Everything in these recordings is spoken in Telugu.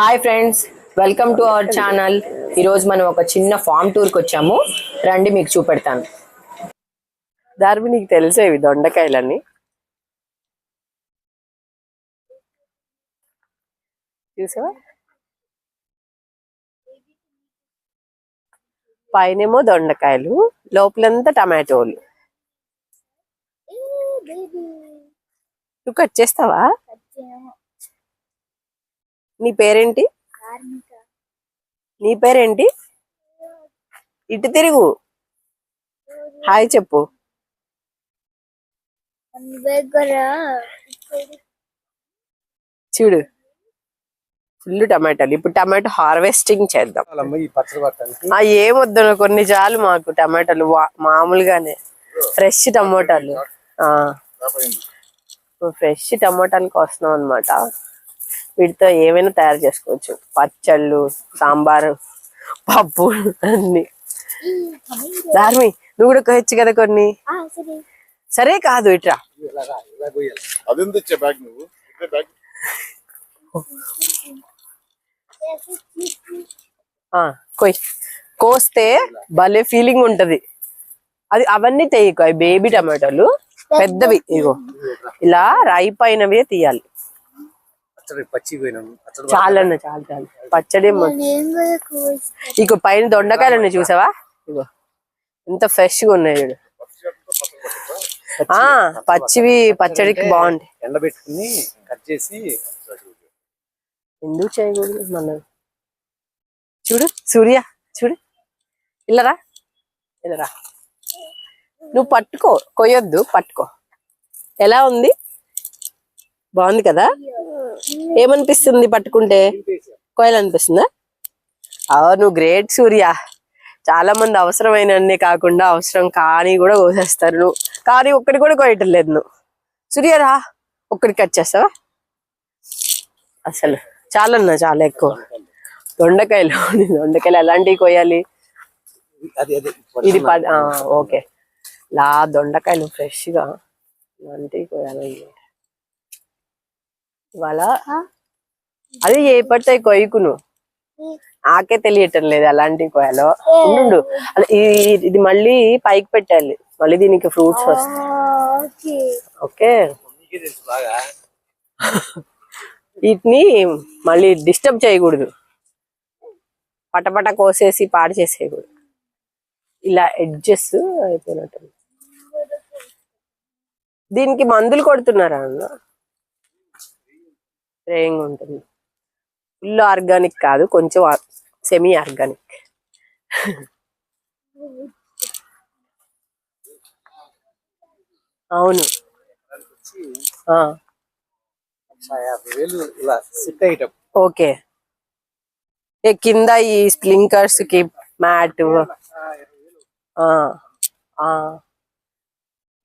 Hi friends, welcome to our channel. ఈరోజు మనం ఒక చిన్న ఫామ్ టూర్కి వచ్చాము. రండి మీకు చూపెడతాను. దార్మి నీకు తెలిసే ఇవి దొండకాయలని చూసావా? పైనేమో దొండకాయలు, లోపలంతా టమాటోలు. నువ్వు కట్ చేస్తావా? నీ పేరేంటి? నీ పేరేంటి? ఇటు తిరుగు, హాయ్ చెప్పు. చూడు, ఫుల్ టమాటాలు. ఇప్పుడు టమాటో హార్వెస్టింగ్ చేద్దాం. ఏమొద్దు, కొన్ని చాలు మాకు టమాటాలు. మామూలుగానే ఫ్రెష్ టమోటాలు. ఫ్రెష్ టమోటాలకు వస్తున్నాం అనమాట. వీటితో ఏమైనా తయారు చేసుకోవచ్చు. పచ్చళ్ళు, సాంబారు, పప్పు అన్ని. దార్మి నువ్వు కూడా కోయచ్చు కదా కొన్ని. సరే కాదు, ఇట్రా. కోస్తే భలే ఫీలింగ్ ఉంటది. అది అవన్నీ తెయ్యకు, అవి బేబీ టమాటోలు పెద్దవి. ఇగో ఇలా రైప్ అయినవే తీయాలి. చాలన్న, చాలు చాలు. పచ్చడి ఇక పైన దొండకాయలు ఉన్నాయి చూసావా? ఇగో ఎంత ఫ్రెష్ గా ఉన్నాయి చూడు. పచ్చివి పచ్చడికి బాగుంటాయి. ఎండబెట్టుకుని కట్ చేసి ఎందుకు చేయకూడదు మనం? చూడు సూర్య, చూడు. ఇల్లరా, ఇల్లరా. నువ్వు పట్టుకో, కొయ్యొద్దు, పట్టుకో. ఎలా ఉంది? బాగుంది కదా? ఏమనిపిస్తుంది పట్టుకుంటే? కోయాలనిపిస్తుందా? నువ్వు గ్రేట్ సూర్య. చాలా మంది అవసరమైన కాకుండా అవసరం కానీ కూడా కోసేస్తారు. నువ్వు కానీ ఒక్కటి కూడా కోయటం లేదు నువ్వు. సూర్యరా, ఒక్కటి కట్ చేస్తావా? అసలు చాలన్నా, చాలా ఎక్కువ. దొండకాయలు దొండకాయలు ఎలాంటివి కోయాలి? ఇది ఓకే. దొండకాయలు ఫ్రెష్ గా ఇలాంటివి కోయాలి. ఇవాళ అది ఏ పడతాయి కొయ్యకును, నాకే తెలియటం లేదు అలాంటివి కోయాలో. ఉండు, ఇది మళ్ళీ పైకి పెట్టాలి, మళ్ళీ దీనికి ఫ్రూట్స్ వస్తాయి. ఓకే, వీటిని మళ్ళీ డిస్టర్బ్ చేయకూడదు, పటపట కోసేసి పాడు చేసేయకూడదు. ఇలా ఎడ్జెస్ అయిపోయినట్టు. దీనికి మందులు కొడుతున్నారా అన్న? స్ప్రేయింగ్ ఉంటుంది. ఫుల్ ఆర్గానిక్ కాదు, కొంచెం సెమీ ఆర్గానిక్. అవును. ఓకే. కింద ఈ స్ప్రింకర్స్ కి మ్యాట్.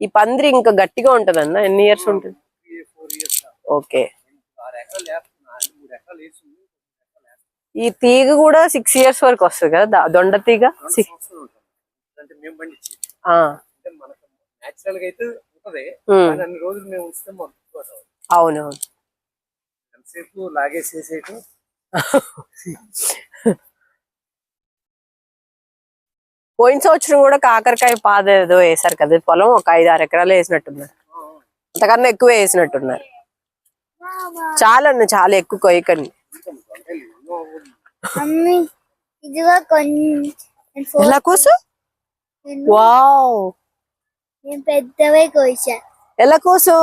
ఈ పందిరి ఇంకా గట్టిగా ఉంటదన్న. ఎన్ని ఇయర్స్ ఉంటుంది? ఓకే. ఈ తీగ కూడా 6 years వరకు వస్తుంది కదా, దొండ తీగ. అవునవును. పోయిన సంవత్సరం కూడా కాకరకాయ పాద ఏదో వేసారు కదా, పొలం ఒక 5-6 ఎకరాలు వేసినట్టున్నారు. అంతకన్నా ఎక్కువ వేసినట్టున్నారు. చాలన్న, చాలా ఎక్కువ కొయ్యకండి. ఎలా కోసు? వావ్, ఎలా కోసు?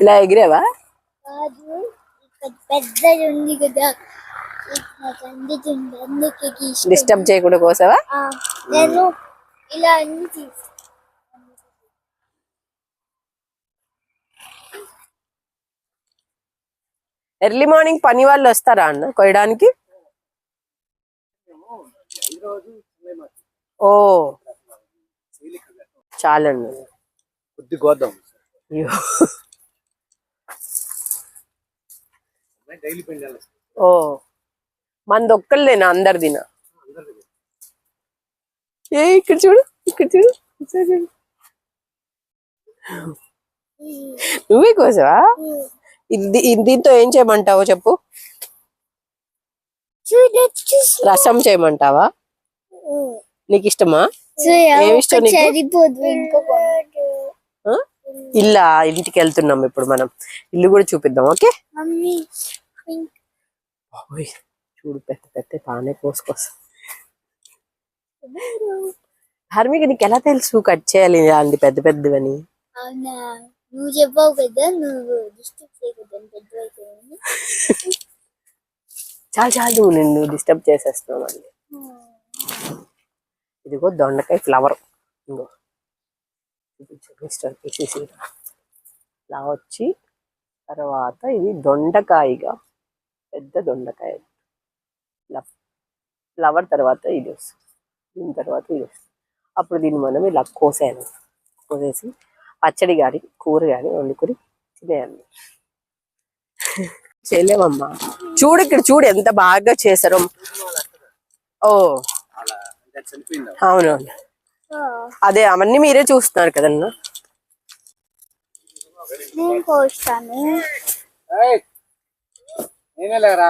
ఇలా ఎగిరేవా? డిస్టర్బ్ చేయకుండా కోసావా? ఎర్లీ మార్నింగ్ పని వాళ్ళు వస్తారా అన్న కొయ్యడానికి? ఓ చాలండి, కొద్ది కోద్దాం. ఓ మంది ఒక్కళ్ళేనా? అందరిదినా? ఇక్కడ చూడు, ఇక్కడ చూడు. నువ్వే కోసావా? దీంతో ఏం చేయమంటావో చెప్పు. రసం చేయమంటావా? నీకు ఇష్టమా? ఏమి ఇష్టం నీకు? సరిపోదు ఇంకొక ఆ? ఇల్లా, ఇంటికి వెళ్తున్నాం ఇప్పుడు మనం. ఇల్లు కూడా చూపిద్దాం. ఓకే, మమ్మీ ఓయ్, చూడు పెద్ద పెద్ద బాగానే కోసుకొస్తా. ధార్మిక, నీకు ఎలా తెలుసు కట్ చేయాలి అండి పెద్ద పెద్దవని? అవునా, నువ్వు చెప్పావు కదా, నువ్వు డిస్ట్రిక్ట్ చేయకూడదు పెద్ద అయిపోయింది. చాలు చాలు, నిన్ను డిస్టర్బ్ చేసేస్తున్నాను అండి. ఇదిగో దొండకాయ ఫ్లవర్. ఇంకో ఇలా వచ్చి తర్వాత ఇది దొండకాయగా, పెద్ద దొండకాయ. ఇలా ఫ్లవర్ తర్వాత ఇది వస్తుంది, దీని తర్వాత ఇది వస్తుంది. అప్పుడు దీన్ని మనం ఇలా కోసేసి పచ్చడి కానీ కూర కానీ వండుకొని తినేయాలి. చేయలేమమ్మా. చూడు ఇక్కడ చూడు ఎంత బాగా చేశారో. ఓ అవునవును, అదే అవన్నీ మీరే చూస్తున్నారు కదన్నా. నేను కోస్తాను. నేనే లేరా.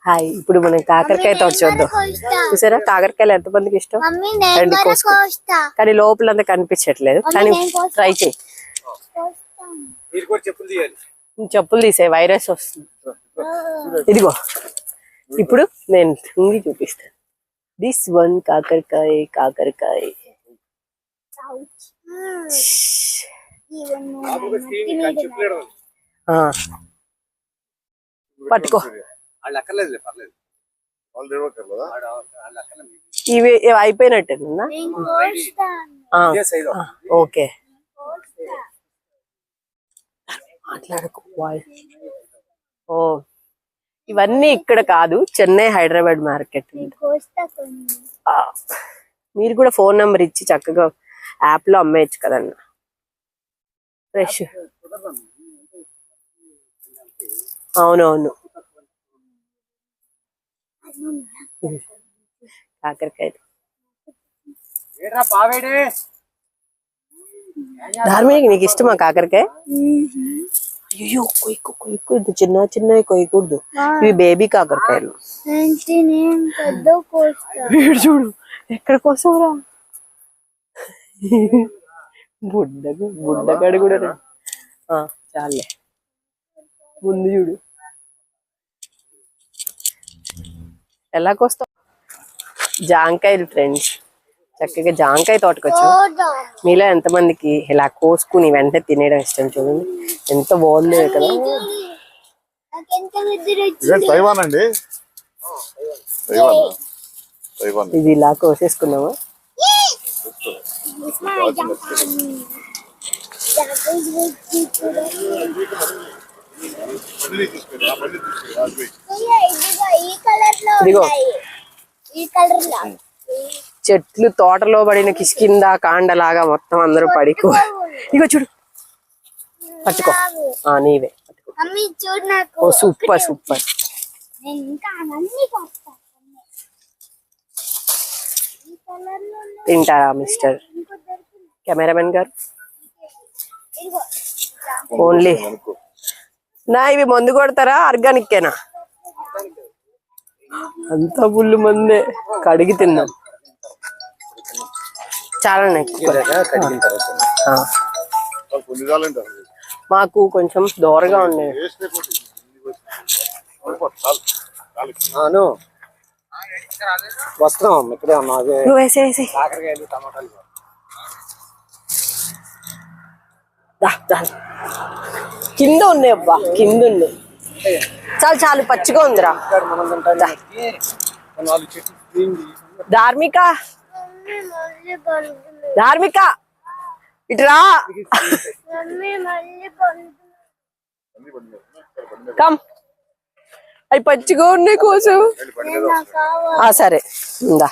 హాయ్, ఇప్పుడు మనం కాకరకాయ తోట చూద్దాం. చూసారా కాకరకాయలు ఎంతమందికి ఇష్టం? మమ్మీ నేను రెండు కూడా కోసుకో, కోస్తా. కానీ లోపలంతా కనిపించట్లేదు. కానీ నేను కోస్తా. ట్రై చేయి. కోస్తాను. మీరు కూడా చెప్పులు తీయాలి. చెప్పులు తీసే వైరస్ వస్తుంది. ఇదిగో ఇప్పుడు నేను తుంగి చూపిస్తాను. దిస్ వన్ కాకరకాయ. ఈవెన్ చెప్పులు ఆ, పట్టుకో. వాళ్ళు అక్కర్లేదు, పర్లేదు. వాళ్ళు అక్కర్లేదు. ఇవి అయిపోయినట్టేనా? నేను కోస్తాను. ఇదే సైజ్ ఓకే, మాట్లాడకు. ఓ, ఇవన్నీ ఇక్కడ కాదు, చెన్నై హైదరాబాద్ మార్కెట్. నేను కోస్తా కొన్ని. మీరు కూడా ఫోన్ నెంబర్ ఇచ్చి చక్కగా యాప్ లో అమ్మేయచ్చు కదన్నా, ఫ్రెష్. అవునవును, కాకరకాయ. ఏడ్రా పావేడే. ధార్మిక, నీకు ఇష్టమా కాకరకాయ? అయ్యో కొయ్యకు, ఇది చిన్న చిన్నవి కొయ్యకూడదు. ఇవి బేబీ కాకరకాయలు. ఏంటి, నేను పెద్ద కోస్తా. వీడు చూడు ఎక్కడ కోసంరా. బుడ్డగాడు కూడా రా. చాలే, ముందు చూడు ఎలా కోస్తావు. జాంకాయలు ఫ్రెండ్స్, చక్కగా జాంకాయ తోటకొచ్చాం. మీలో ఎంతమందికి ఇలా కోసుకుని వెంటనే తినేయడం ఇష్టం? చూడండి ఎంత బాగుంది కదా. తైవాన్ అండి, తైవాన్. ఇది ఇలా కోసేసుకున్నామా? ఇదిగో ఈ కలర్ లా చెట్లు తోటలో పడిన కిష్కింద కాండలాగా మొత్తం అందరూ పడికో. ఇగో చూడు, పట్టుకో. నీవే పట్టుకో. మమ్మీ చూడు నాకు. ఓ సూపర్ సూపర్. నేను ఇంకా అన్నీ కోస్తా. ఈ కలర్ లో తింటారా మిస్టర్ కెమెరామెన్ గారు? ఇదిగో ఓన్లీ నా ఇవి మందు కొడతారా ఆర్గానిక్కేనా? అంతా పుల్లు మందే, కడిగి తిన్నాం. చాలా కడిగిన తర్వాత మాకు కొంచెం దూరగా ఉండేది. వస్తున్నాం ఇక్కడే ఉన్నా. అదే నువ్వు వేసే కాకరకాయలు, టమాటాలు. కింద ఉన్నాయి అబ్బా, కింద ఉన్నాయి. చాలు చాలు, పచ్చిగా ఉందిరా. మనం తింటానికి నాలుగు చెట్లు తీయండి. ధార్మిక, మమ్మీ మళ్ళీ పండుతుంది. ధార్మిక ఇటురా. మమ్మీ మళ్ళీ పండుతుంది. కమ్, అవి పచ్చిగా ఉన్నాయి కోసం. నాకు కావాలి. సరే ఇందా.